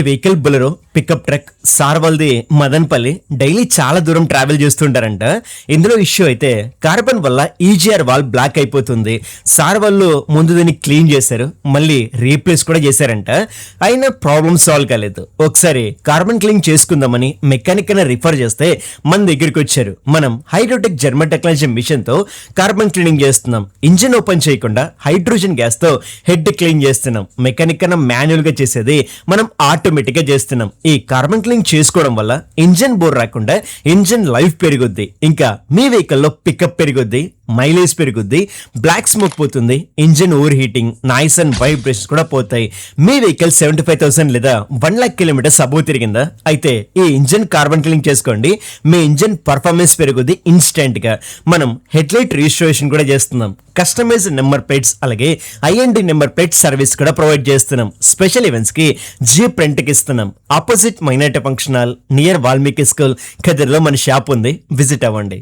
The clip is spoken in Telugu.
Vehicle Bolero pickup truck sir వాళ్ళది మదన్పల్లి డైలీ చాలా దూరం ట్రావెల్ చేస్తుంటారంట. ఇందులో ఇష్యూ అయితే కార్బన్ వల్ల ఈజీఆర్ వాల్ బ్లాక్ అయిపోతుంది. సార్ వాళ్ళు ముందు దీన్ని క్లీన్ చేశారు, మళ్ళీ రీప్లేస్ కూడా చేశారంట. అయినా ప్రాబ్లమ్ సాల్వ్ కాలేదు. ఒకసారి కార్బన్ క్లీన్ చేసుకుందామని మెకానిక్ ని రిఫర్ చేస్తే మన దగ్గరికి వచ్చారు. మనం హైడ్రోటెక్ జర్మన్ టెక్నాలజీ మిషన్ తో కార్బన్ క్లీనింగ్ చేస్తున్నాం. ఇంజిన్ ఓపెన్ చేయకుండా హైడ్రోజన్ గ్యాస్ తో హెడ్ క్లీన్ చేస్తున్నాం. మెకానిక్ కన్నా మాన్యువల్ గా చేసేది మనం ఆటోమేటిక్ గా చేస్తున్నాం. ఈ కార్బన్ క్లీన్ చేసుకోవడం వల్ల ఇంజిన్ బోర్ రాకుండా ఇంజిన్ లైఫ్ పెరుగుద్ది, ఇంకా మీ వెహికల్ లో పికప్ పెరుగుద్ది, మైలేజ్ పెరుగుద్ది, బ్లాక్ స్మోక్ పోతుంది, engine over heating, noise and vibrations కూడా పోతాయి. మీ వెహికల్ 75,000 లేదా 1,00,000 కిలోమీటర్స్ అబోవ్ తిరిగిందా? అయితే ఈ ఇంజిన్ కార్బన్ క్లీన్ చేసుకోండి. మీ ఇంజిన్ పర్ఫార్మెన్స్ పెరుగుద్ది ఇన్స్టెంట్ గా. మనం హెడ్ లైట్ రిజిస్ట్రేషన్ కూడా చేస్తున్నాం. కస్టమైజ్ నెంబర్ ప్లేట్స్ అలాగే ఐఎన్డి నెంబర్ ప్లేట్ సర్వీస్ కూడా ప్రొవైడ్ చేస్తున్నాం. స్పెషల్ ఈవెంట్స్ కి జీప్ రెంట్ కి ఇస్తున్నాం. Opposite minority function hall near Valmiki school, ఖదర్లో మన షాప్ ఉంది. విజిట్ అవ్వండి.